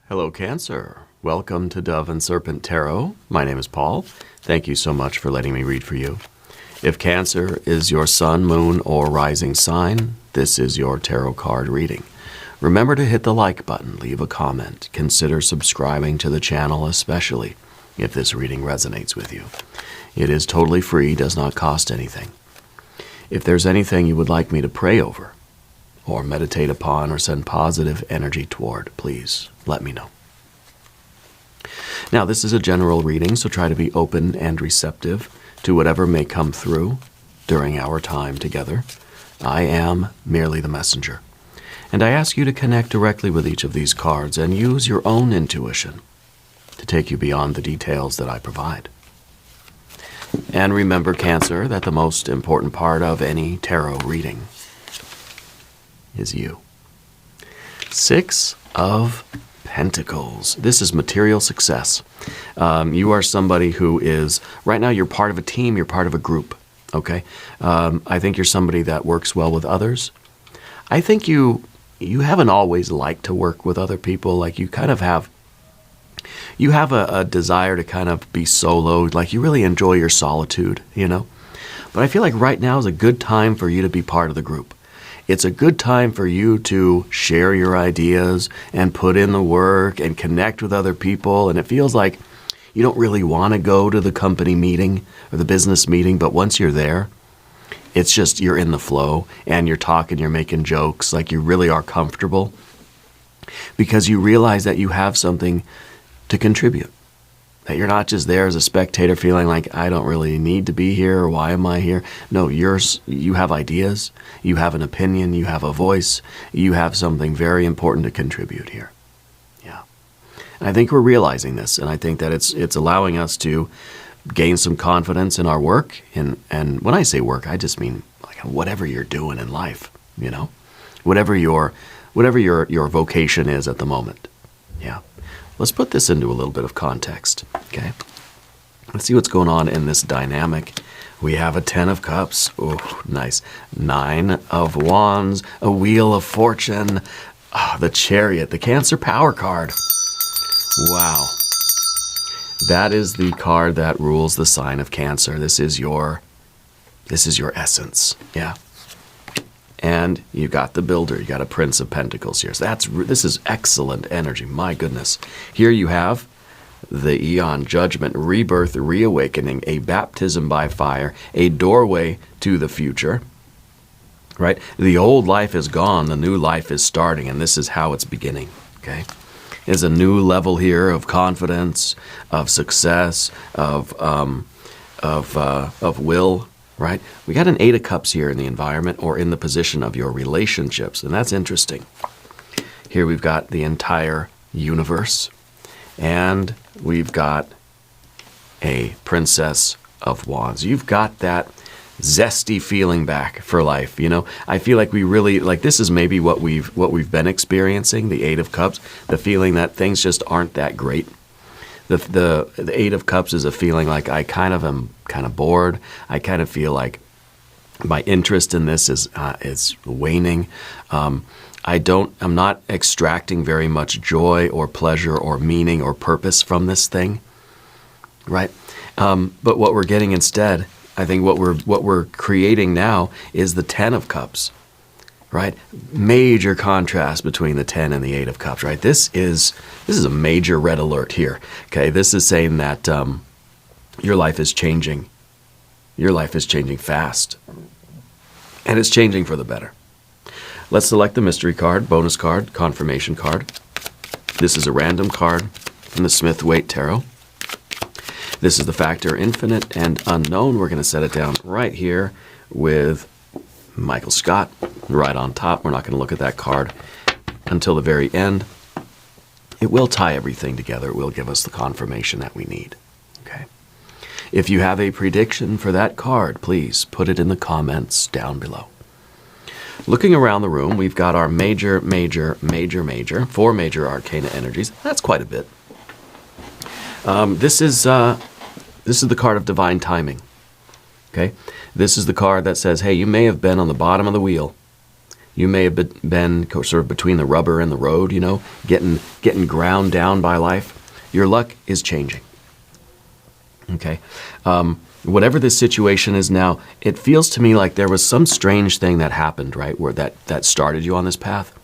Hello, Cancer. Welcome to Dove and Serpent Tarot. My name is Paul. Thank you so much for letting me read for you. If Cancer is your sun, moon, or rising sign, this is your tarot card reading. Remember to hit the like button, leave a comment, consider subscribing to the channel, especially if this reading resonates with you. It is totally free, does not cost anything. If there's anything you would like me to pray over, or meditate upon, or send positive energy toward, please let me know. Now, this is a general reading, so try to be open and receptive to whatever may come through during our time together. I am merely the messenger, and I ask you to connect directly with each of these cards and use your own intuition to take you beyond the details that I provide. And remember, Cancer, that the most important part of any tarot reading is you. Six of Pentacles. This is material success. You are somebody who is, right now you're part of a team, you're part of a group, okay? I think you're somebody that works well with others. I think you haven't always liked to work with other people. Like you kind of have, you have a desire to kind of be soloed, like you really enjoy your solitude, you know? But I feel like right now is a good time for you to be part of the group. It's a good time for you to share your ideas and put in the work and connect with other people. And it feels like you don't really want to go to the company meeting or the business meeting, but once you're there, it's just you're in the flow and you're talking, you're making jokes, like you really are comfortable because you realize that you have something to contribute. That you're not just there as a spectator feeling like, I don't really need to be here, or why am I here? No, you have ideas, you have an opinion, you have a voice, you have something very important to contribute here. Yeah. And I think we're realizing this, and I think that it's allowing us to gain some confidence in our work. And when I say work, I just mean like whatever you're doing in life, you know? Whatever your vocation is at the moment. Yeah. Let's put this into a little bit of context, okay? Let's see what's going on in this dynamic. We have a 10 of Cups. Oh, nice. 9 of Wands, a Wheel of Fortune, the Chariot, the Cancer Power card. Wow. That is the card that rules the sign of Cancer. This is your essence, yeah. And you got the Builder. You got a Prince of Pentacles here. So this is excellent energy. My goodness. Here you have the Eon, Judgment, Rebirth, Reawakening, a baptism by fire, a doorway to the future. Right? The old life is gone. The new life is starting, and this is how it's beginning. Okay? There's a new level here of confidence, of success, of will. Right? We got an 8 of Cups here in the environment or in the position of your relationships, and that's interesting. Here we've got the entire universe, and we've got a Princess of Wands. You've got that zesty feeling back for life, you know? I feel like we really, like this is maybe what we've been experiencing, the 8 of Cups, the feeling that things just aren't that great. The 8 of Cups is a feeling like I kind of am bored. I kind of feel like my interest in this is waning. I'm not extracting very much joy or pleasure or meaning or purpose from this thing, right? But what we're getting instead, I think what we're creating now is the 10 of Cups. Right? Major contrast between the 10 and the 8 of Cups, right? This is a major red alert here. Okay, this is saying that your life is changing. Your life is changing fast. And it's changing for the better. Let's select the mystery card, bonus card, confirmation card. This is a random card from the Smith-Waite Tarot. This is the factor infinite and unknown. We're going to set it down right here with Michael Scott right on top. We're not going to look at that card until the very end. It will tie everything together. It will give us the confirmation that we need. Okay. If you have a prediction for that card, please put it in the comments down below. Looking around the room, we've got our four major arcana energies. That's quite a bit. This is the card of divine timing. Okay? This is the card that says, hey, you may have been on the bottom of the wheel. You may have been sort of between the rubber and the road, getting ground down by life. Your luck is changing. Okay? Whatever this situation is now, it feels to me like there was some strange thing that happened, right, where that started you on this path.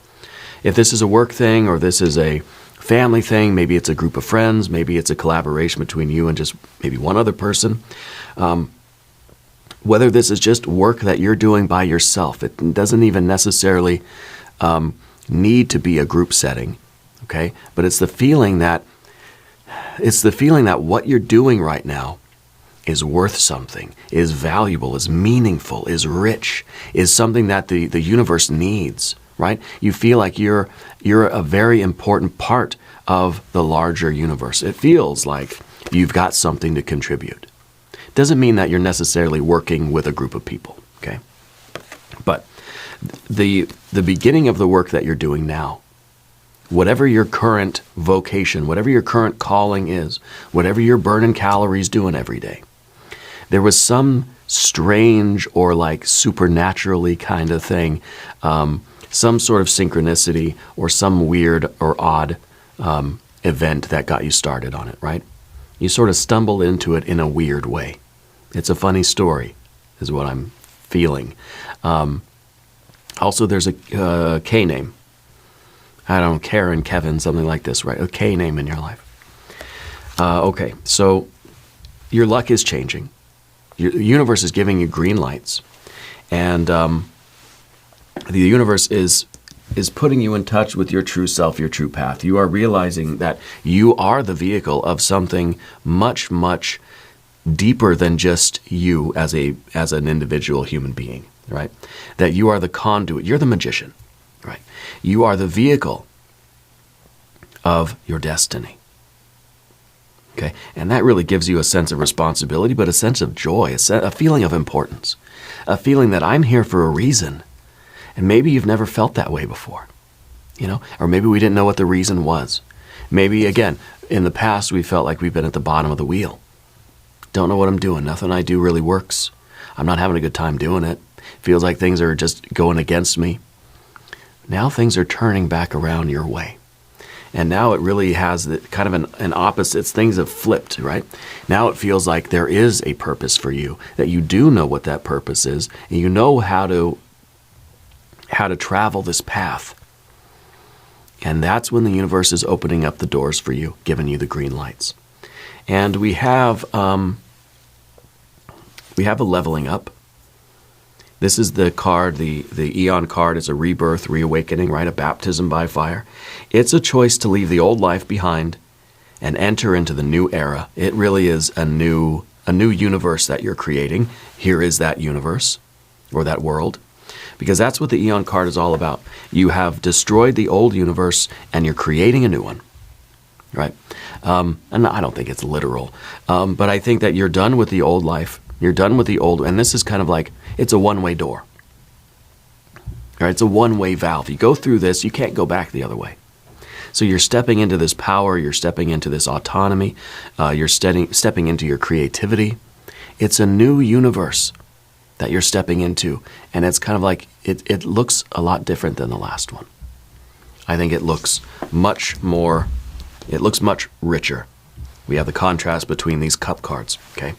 If this is a work thing or this is a family thing, maybe it's a group of friends, maybe it's a collaboration between you and just maybe one other person. Whether this is just work that you're doing by yourself, it doesn't even necessarily need to be a group setting, okay? But it's the feeling that what you're doing right now is worth something, is valuable, is meaningful, is rich, is something that the universe needs, right? You feel like you're a very important part of the larger universe. It feels like you've got something to contribute. Doesn't mean that you're necessarily working with a group of people, okay? But the beginning of the work that you're doing now, whatever your current vocation, whatever your current calling is, whatever you're burning calories doing every day, there was some strange or like supernaturally kind of thing, some sort of synchronicity or some weird or odd event that got you started on it, right? You sort of stumbled into it in a weird way. It's a funny story, is what I'm feeling. Also, there's a K name. I don't know, Karen, Kevin, something like this, right? A K name in your life. Okay, so your luck is changing. Your universe is giving you green lights. And the universe is putting you in touch with your true self, your true path. You are realizing that you are the vehicle of something much, much deeper than just you as an individual human being, right? That you are the conduit. You're the magician, right? You are the vehicle of your destiny. Okay? And that really gives you a sense of responsibility, but a sense of joy, a feeling of importance, a feeling that I'm here for a reason. And maybe you've never felt that way before, or maybe we didn't know what the reason was. Maybe, again, in the past, we felt like we've been at the bottom of the wheel. Don't know what I'm doing. Nothing I do really works. I'm not having a good time doing it. Feels like things are just going against me. Now things are turning back around your way. And now it really has kind of an opposite. Things have flipped, right? Now it feels like there is a purpose for you, that you do know what that purpose is, and you know how to travel this path. And that's when the universe is opening up the doors for you, giving you the green lights. And we have a leveling up. This is the card, the Eon card. It's a rebirth, reawakening, right? A baptism by fire. It's a choice to leave the old life behind and enter into the new era. It really is a new universe that you're creating. Here is that universe, or that world, because that's what the Eon card is all about. You have destroyed the old universe and you're creating a new one, right? And I don't think it's literal, but I think that you're done with the old life. You're done with the old, and this is kind of like, it's a one-way door. Right? It's a one-way valve. You go through this, you can't go back the other way. So you're stepping into this power, you're stepping into this autonomy, you're stepping into your creativity. It's a new universe that you're stepping into, and it's kind of like, it looks a lot different than the last one. I think it looks much richer. We have the contrast between these cup cards, okay?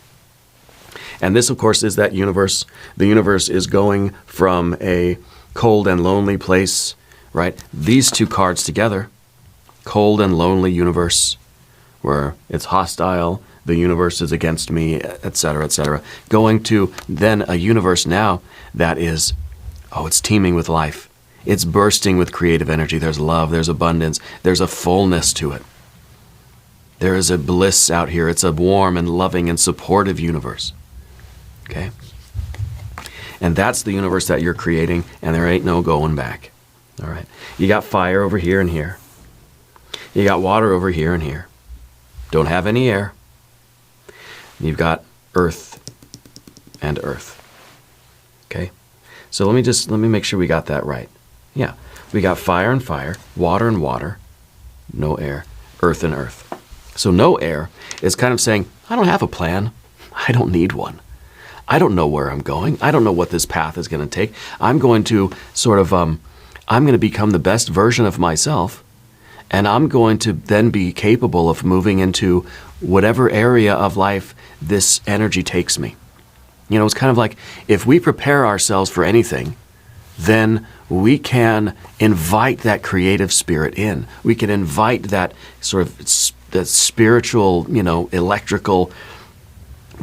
And this, of course, is that universe. The universe is going from a cold and lonely place, right? These two cards together, cold and lonely universe, where it's hostile, the universe is against me, etc., going to then a universe now that is, it's teeming with life. It's bursting with creative energy. There's love, there's abundance, there's a fullness to it. There is a bliss out here. It's a warm and loving and supportive universe. Okay? And that's the universe that you're creating, and there ain't no going back. All right? You got fire over here and here. You got water over here and here. Don't have any air. You've got earth and earth. Okay? So let me make sure we got that right. Yeah. We got fire and fire, water and water, no air, earth and earth. So no air is kind of saying, I don't have a plan. I don't need one. I don't know where I'm going. I don't know what this path is going to take. I'm going to sort of, I'm going to become the best version of myself. And I'm going to then be capable of moving into whatever area of life this energy takes me. You know, it's kind of like if we prepare ourselves for anything, then we can invite that creative spirit in. We can invite that sort of that spiritual, electrical,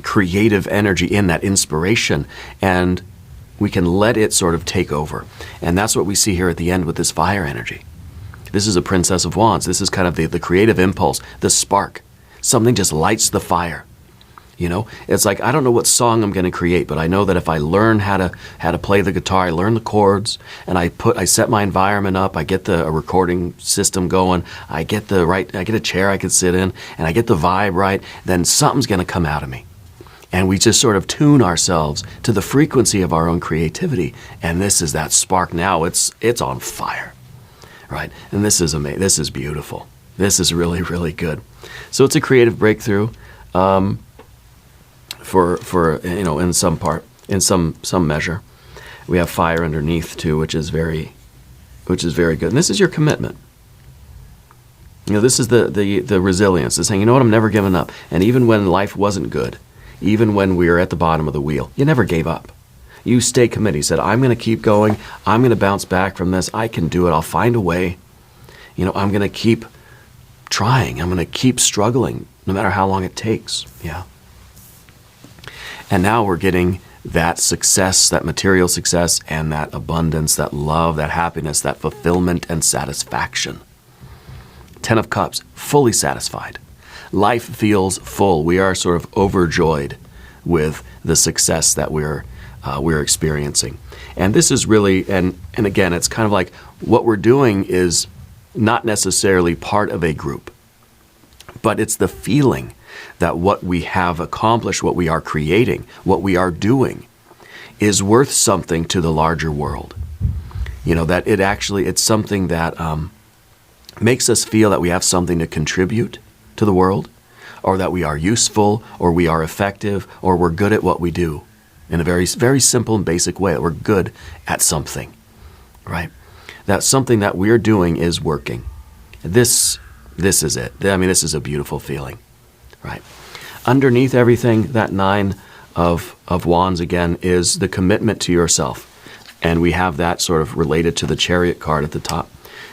creative energy in, that inspiration, and we can let it sort of take over. And that's what we see here at the end with this fire energy. This is a Princess of Wands. This is kind of the creative impulse, the spark. Something just lights the fire. It's like, I don't know what song I'm going to create, but I know that if I learn how to play the guitar, I learn the chords, and I set my environment up, I get a recording system going, I get a chair I can sit in, and I get the vibe right, then something's going to come out of me. And we just sort of tune ourselves to the frequency of our own creativity, and this is that spark now. It's on fire, right? And this is amazing. This is beautiful. This is really, really good. So it's a creative breakthrough. For in some part, in some measure, we have fire underneath too, which is very good. And this is your commitment. This is the resilience. It's saying, you know what, I'm never giving up. And even when life wasn't good, even when we were at the bottom of the wheel, you never gave up. You stay committed. You said, I'm going to keep going. I'm going to bounce back from this. I can do it. I'll find a way. I'm going to keep trying. I'm going to keep struggling, no matter how long it takes. Yeah. And now we're getting that success, that material success, and that abundance, that love, that happiness, that fulfillment and satisfaction. 10 of Cups, fully satisfied. Life feels full. We are sort of overjoyed with the success that we're experiencing. And this is really, and again, it's kind of like what we're doing is not necessarily part of a group, but it's the feeling that what we have accomplished, what we are creating, what we are doing is worth something to the larger world. That it's something that makes us feel that we have something to contribute to the world, or that we are useful, or we are effective, or we're good at what we do in a very, very simple and basic way, that we're good at something, right? That something that we're doing is working. This is it. I mean, this is a beautiful feeling. Right. Underneath everything, that 9 of Wands again is the commitment to yourself. And we have that sort of related to the Chariot card at the top.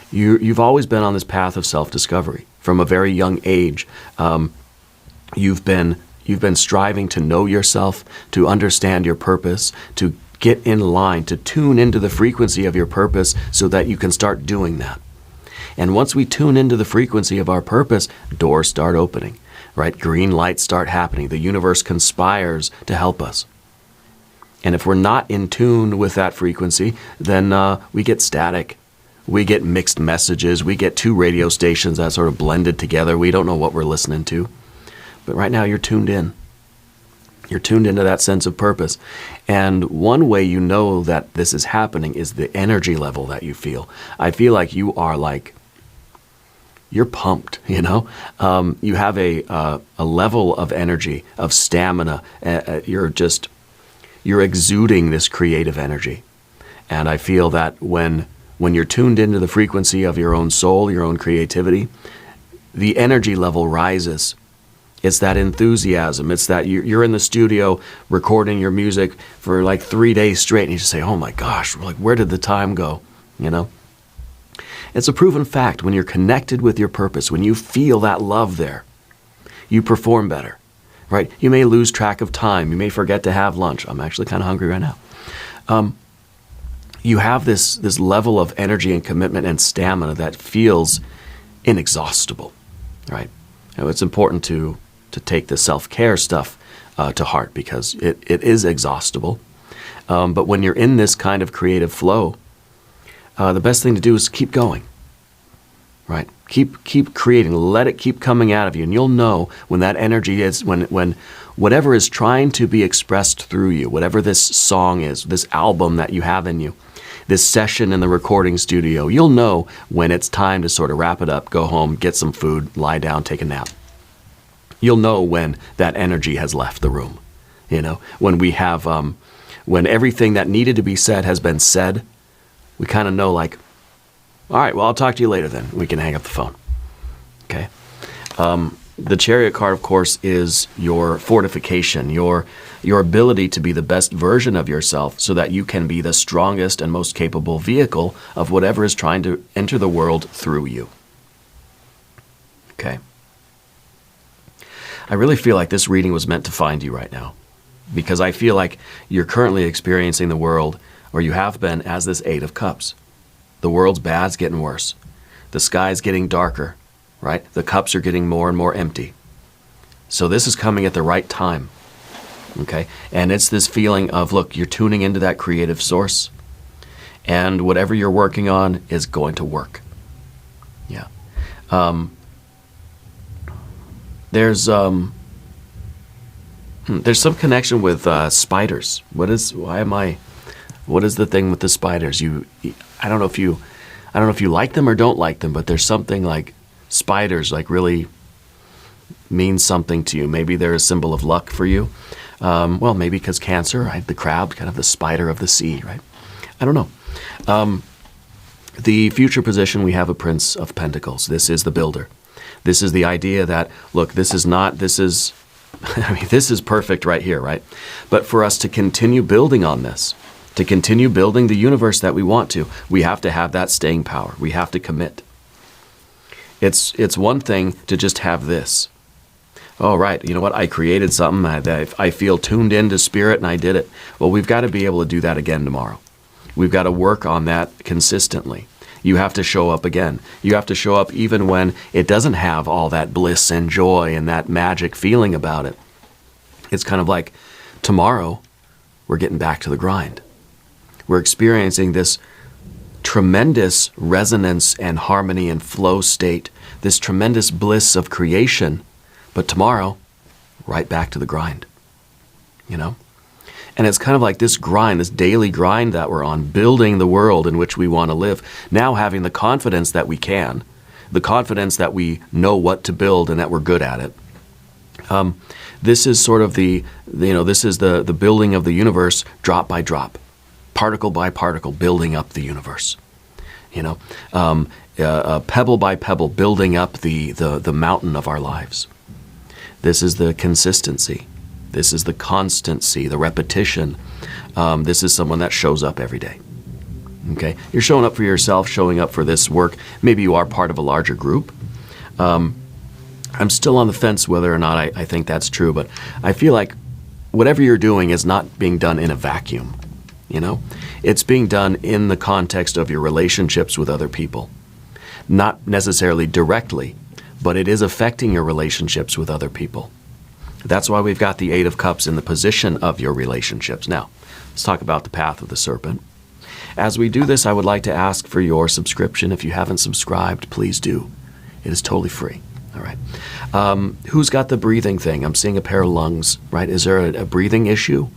You've always been on this path of self-discovery. From a very young age, you've been striving to know yourself, to understand your purpose, to get in line, to tune into the frequency of your purpose so that you can start doing that. And once we tune into the frequency of our purpose, doors start opening. Right? Green lights start happening. The universe conspires to help us. And if we're not in tune with that frequency, then we get static. We get mixed messages. We get 2 radio stations that sort of blended together. We don't know what we're listening to. But right now you're tuned in. You're tuned into that sense of purpose. And one way you know that this is happening is the energy level that you feel. I feel like you are you're pumped, you have a level of energy, of stamina. You're exuding this creative energy. And I feel that when you're tuned into the frequency of your own soul, your own creativity, the energy level rises. It's that enthusiasm. It's that you're in the studio recording your music for like 3 days straight, and you just say, oh my gosh, where did the time go, It's a proven fact. When you're connected with your purpose, when you feel that love there, you perform better, right? You may lose track of time. You may forget to have lunch. I'm actually kind of hungry right now. You have this level of energy and commitment and stamina that feels inexhaustible, right? It's important to take the self-care stuff to heart because it is exhaustible. But when you're in this kind of creative flow, the best thing to do is keep going, right? Keep creating. Let it keep coming out of you. And you'll know when that energy is, when whatever is trying to be expressed through you, whatever this song is, this album that you have in you, this session in the recording studio, you'll know when it's time to sort of wrap it up, go home, get some food, lie down, take a nap. You'll know when that energy has left the room. When we have, when everything that needed to be said has been said, we kind of know like, all right, well, I'll talk to you later then. We can hang up the phone. Okay. The Chariot card, of course, is your fortification, your ability to be the best version of yourself so that you can be the strongest and most capable vehicle of whatever is trying to enter the world through you. Okay. I really feel like this reading was meant to find you right now, because I feel like you're currently experiencing the world, or you have been, as this Eight of Cups. The world's bad, it's getting worse. The sky's getting darker, right? The cups are getting more and more empty. So this is coming at the right time, okay? And it's this feeling of, look, you're tuning into that creative source, and whatever you're working on is going to work. Yeah. There's some connection with spiders. What is the thing with the spiders? I don't know if you like them or don't like them, but there's something like spiders like really means something to you. Maybe they're a symbol of luck for you. Well, maybe because Cancer, right? The crab, kind of the spider of the sea, right? I don't know. The future position, we have a Prince of Pentacles. This is the builder. This is the idea that, look, this is perfect right here, right? But for us to continue building on this, to continue building the universe that we want to, we have to have that staying power. We have to commit. It's one thing to just have this. Oh, right, you know what? I created something. I feel tuned into spirit and I did it. Well, we've got to be able to do that again tomorrow. We've got to work on that consistently. You have to show up again. You have to show up even when it doesn't have all that bliss and joy and that magic feeling about it. It's kind of like tomorrow, we're getting back to the grind. We're experiencing this tremendous resonance and harmony and flow state, this tremendous bliss of creation. But tomorrow, right back to the grind, And it's kind of like this grind, this daily grind that we're on, building the world in which we want to live, now having the confidence that we can, the confidence that we know what to build and that we're good at it. This is sort of this is the building of the universe drop by drop, particle by particle, building up the universe. Pebble by pebble, building up the mountain of our lives. This is the consistency. This is the constancy, the repetition. This is someone that shows up every day. Okay? You're showing up for yourself, showing up for this work. Maybe you are part of a larger group. I'm still on the fence whether or not I think that's true, but I feel like whatever you're doing is not being done in a vacuum. It's being done in the context of your relationships with other people. Not necessarily directly, but it is affecting your relationships with other people. That's why we've got the Eight of Cups in the position of your relationships. Now, let's talk about the path of the serpent. As we do this, I would like to ask for your subscription. If you haven't subscribed, please do. It is totally free. All right. Who's got the breathing thing? I'm seeing a pair of lungs, right? Is there a breathing issue?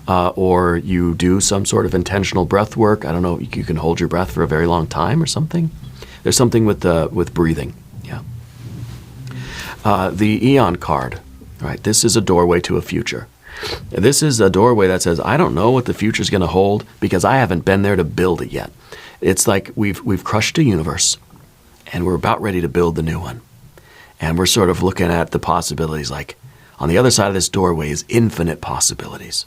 Or you do some sort of intentional breath work? I don't know. You can hold your breath for a very long time or something. There's something with breathing. Yeah. The Eon card. Right, this is a doorway to a future. This is a doorway that says, I don't know what the future is going to hold because I haven't been there to build it yet. It's like we've crushed a universe and we're about ready to build the new one. And we're sort of looking at the possibilities, like on the other side of this doorway is infinite possibilities.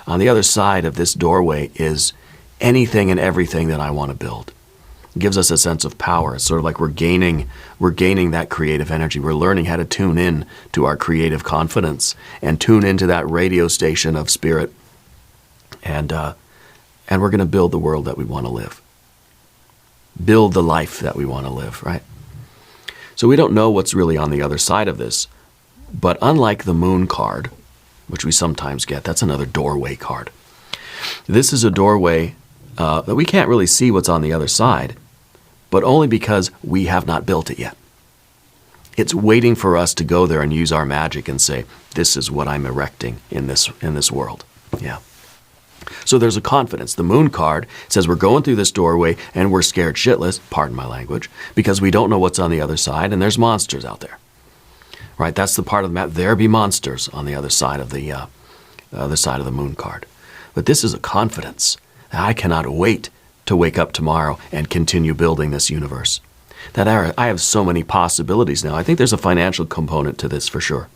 On the other side of this doorway is anything and everything that I want to build. It gives us a sense of power. It's sort of like we're gaining that creative energy. We're learning how to tune in to our creative confidence and tune into that radio station of spirit. And we're going to build the world that we want to live. Build the life that we want to live, right? So we don't know what's really on the other side of this. But unlike the Moon card, which we sometimes get, that's another doorway card. This is a doorway that we can't really see what's on the other side, but only because we have not built it yet. It's waiting for us to go there and use our magic and say, this is what I'm erecting in this world. Yeah. So there's a confidence. The Moon card says we're going through this doorway and we're scared shitless, pardon my language, because we don't know what's on the other side and there's monsters out there. Right? That's the part of the map. There be monsters on the other side of the the other side of the moon card. But this is a confidence. I cannot wait to wake up tomorrow and continue building this universe. That I have so many possibilities now. I think there's a financial component to this for sure.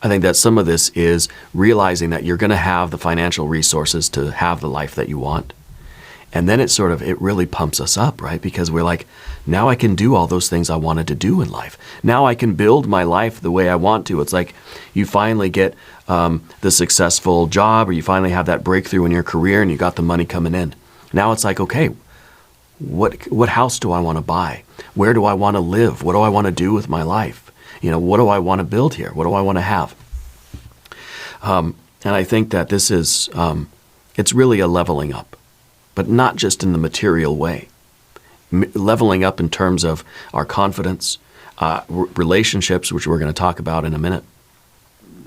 I think that some of this is realizing that you're going to have the financial resources to have the life that you want. And then it really pumps us up, right? Because we're like, now I can do all those things I wanted to do in life. Now I can build my life the way I want to. It's like you finally get the successful job, or you finally have that breakthrough in your career and you got the money coming in. Now it's like, okay, what house do I want to buy? Where do I want to live? What do I want to do with my life? What do I want to build here? What do I want to have? And I think that this is, it's really a leveling up, but not just in the material way. Leveling up in terms of our confidence, relationships, which we're going to talk about in a minute,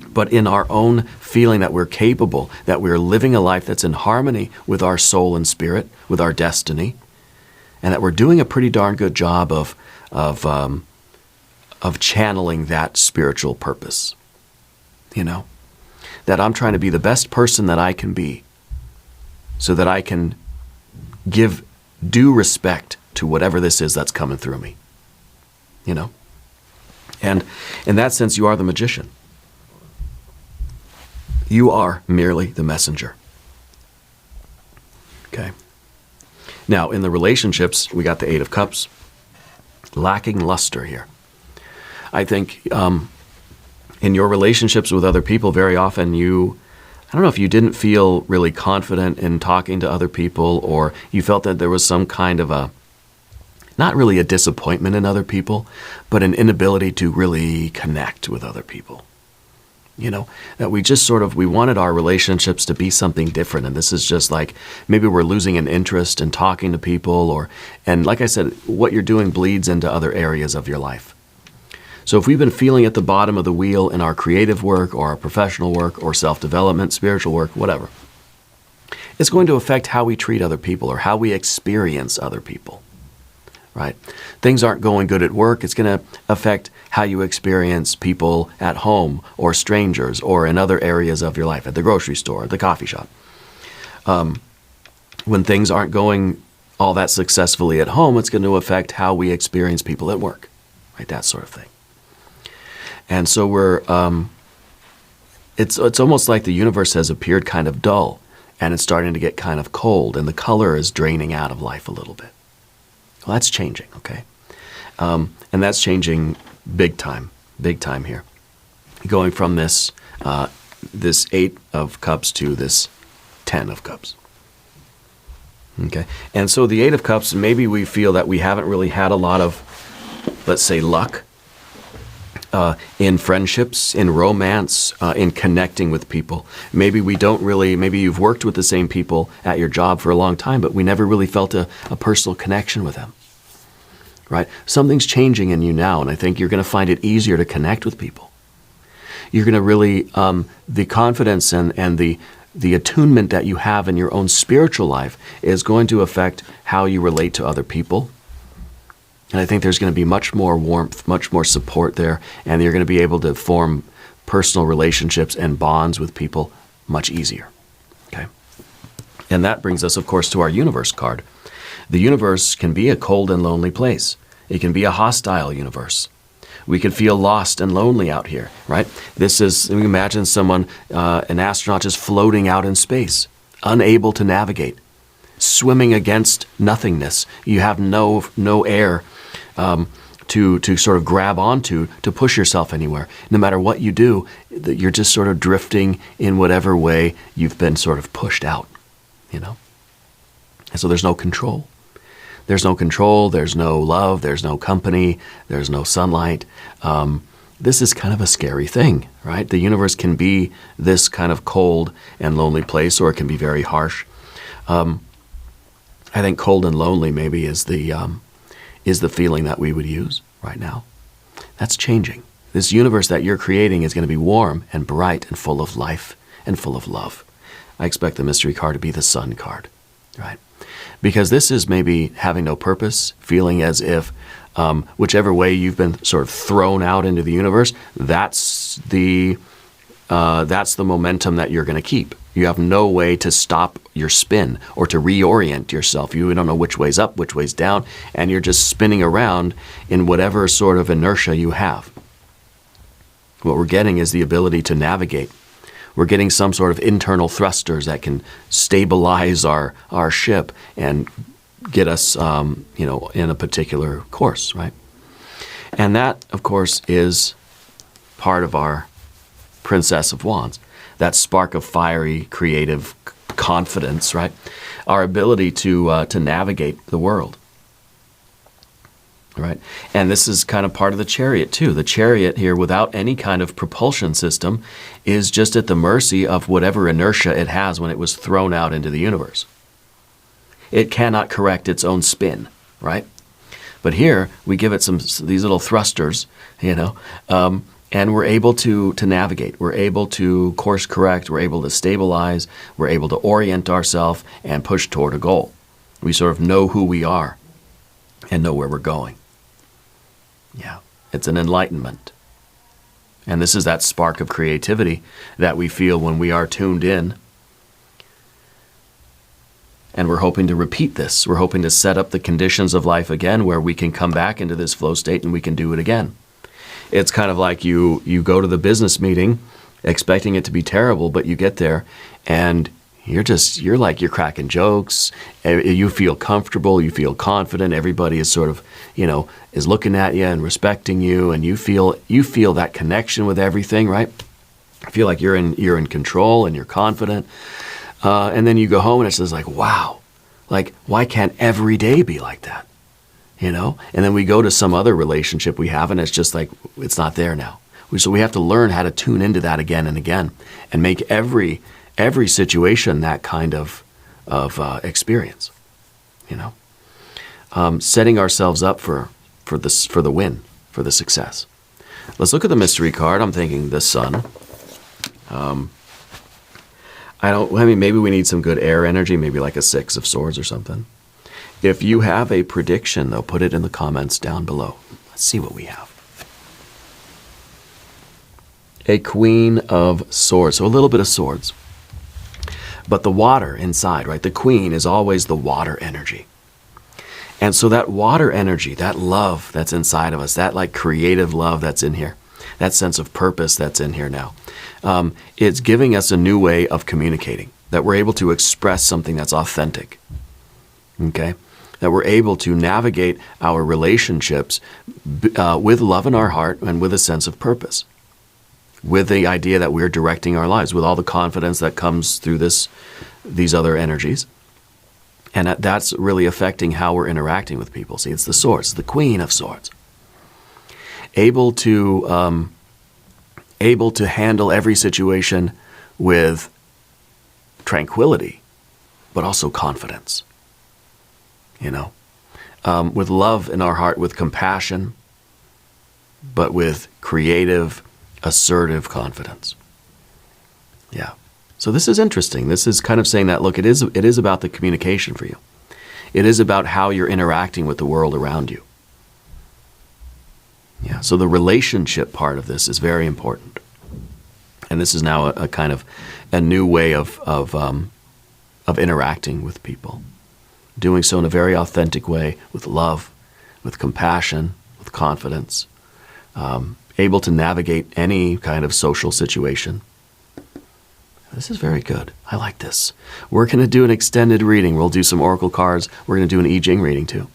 but in our own feeling that we're capable, that we're living a life that's in harmony with our soul and spirit, with our destiny, and that we're doing a pretty darn good job of channeling that spiritual purpose. That I'm trying to be the best person that I can be, so that I can give due respect to whatever this is that's coming through me. And in that sense, you are the magician. You are merely the messenger. Okay. Now, in the relationships, we got the Eight of Cups. Lacking luster here. I think in your relationships with other people, very often I don't know if you didn't feel really confident in talking to other people, or you felt that there was some kind of not really a disappointment in other people, but an inability to really connect with other people. That we just we wanted our relationships to be something different. And this is just like, maybe we're losing an interest in talking to people, and like I said, what you're doing bleeds into other areas of your life. So if we've been feeling at the bottom of the wheel in our creative work or our professional work or self-development, spiritual work, whatever, it's going to affect how we treat other people or how we experience other people, right? Things aren't going good at work. It's going to affect how you experience people at home or strangers or in other areas of your life, at the grocery store, at the coffee shop. When things aren't going all that successfully at home, it's going to affect how we experience people at work, right? That sort of thing. And so it's almost like the universe has appeared kind of dull, and it's starting to get kind of cold, and the color is draining out of life a little bit. Well, that's changing, okay? And that's changing big time here. Going from this Eight of Cups to this 10 of Cups. Okay? And so the Eight of Cups, maybe we feel that we haven't really had a lot of, let's say, luck in friendships, in romance, in connecting with people. Maybe you've worked with the same people at your job for a long time, but we never really felt a personal connection with them. Right? Something's changing in you now, and I think you're going to find it easier to connect with people. You're going to really, the confidence and the attunement that you have in your own spiritual life is going to affect how you relate to other people. And I think there's going to be much more warmth, much more support there, and you're going to be able to form personal relationships and bonds with people much easier. Okay? And that brings us, of course, to our universe card. The universe can be a cold and lonely place. It can be a hostile universe. We can feel lost and lonely out here, right? Imagine someone, an astronaut just floating out in space, unable to navigate, swimming against nothingness. You have no air to sort of grab onto, to push yourself anywhere. No matter what you do, you're just sort of drifting in whatever way you've been sort of pushed out, And so there's no control. There's no control, there's no love, there's no company, there's no sunlight. This is kind of a scary thing, right? The universe can be this kind of cold and lonely place, or it can be very harsh. I think cold and lonely maybe is the feeling that we would use right now. That's changing. This universe that you're creating is going to be warm and bright and full of life and full of love. I expect the mystery card to be the Sun card, right? Because this is maybe having no purpose, feeling as if whichever way you've been sort of thrown out into the universe, that's the that's the momentum that you're going to keep. You have no way to stop your spin or to reorient yourself. You don't know which way's up, which way's down, and you're just spinning around in whatever sort of inertia you have. What we're getting is the ability to navigate. We're getting some sort of internal thrusters that can stabilize our ship and get us, in a particular course, right? And that, of course, is part of our Princess of Wands, that spark of fiery, creative confidence, right? Our ability to navigate the world, right? And this is kind of part of the Chariot too. The Chariot here, without any kind of propulsion system, is just at the mercy of whatever inertia it has when it was thrown out into the universe. It cannot correct its own spin, right? But here we give it these little thrusters, and we're able to navigate. We're able to course correct. We're able to stabilize. We're able to orient ourselves and push toward a goal. We sort of know who we are and know where we're going. Yeah, it's an enlightenment. And this is that spark of creativity that we feel when we are tuned in. And we're hoping to repeat this. We're hoping to set up the conditions of life again where we can come back into this flow state and we can do it again. It's kind of like you go to the business meeting expecting it to be terrible, but you get there and you're cracking jokes. You feel comfortable. You feel confident. Everybody is sort of, is looking at you and respecting you, and you feel that connection with everything, right? I feel like you're in control and you're confident. And then you go home and it's just like, wow, like why can't every day be like that? And then we go to some other relationship we have and it's just like, it's not there now. So we have to learn how to tune into that again and again and make every situation that kind of experience, setting ourselves up for the win, for the success. Let's look at the mystery card. I'm thinking the Sun. Maybe we need some good air energy, maybe like a 6 of Swords or something. If you have a prediction, though, put it in the comments down below. Let's see what we have. A Queen of Swords, so a little bit of swords. But the water inside, right? The Queen is always the water energy. And so that water energy, that love that's inside of us, that like creative love that's in here, that sense of purpose that's in here now, it's giving us a new way of communicating, that we're able to express something that's authentic, okay? That we're able to navigate our relationships with love in our heart and with a sense of purpose, with the idea that we're directing our lives, with all the confidence that comes through these other energies. And that's really affecting how we're interacting with people. See, it's the Swords, the Queen of Swords. Able to handle every situation with tranquility, but also confidence. With love in our heart, with compassion, but with creative, assertive confidence. Yeah. So this is interesting. This is kind of saying that, look, it is about the communication for you. It is about how you're interacting with the world around you. Yeah. So the relationship part of this is very important. And this is now a kind of a new way of interacting with people. Doing so in a very authentic way, with love, with compassion, with confidence, able to navigate any kind of social situation. This is very good. I like this. We're going to do an extended reading. We'll do some oracle cards. We're going to do an I Ching reading too.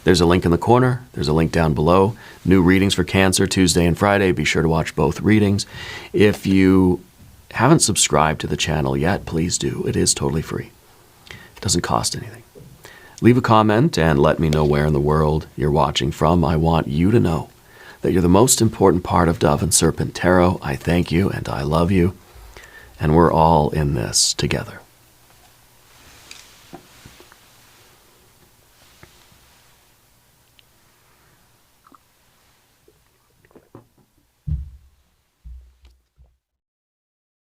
There's a link in the corner. There's a link down below. New readings for Cancer, Tuesday and Friday. Be sure to watch both readings. If you haven't subscribed to the channel yet, please do. It is totally free. It doesn't cost anything. Leave a comment and let me know where in the world you're watching from. I want you to know that you're the most important part of Dove and Serpent Tarot. I thank you and I love you. And we're all in this together.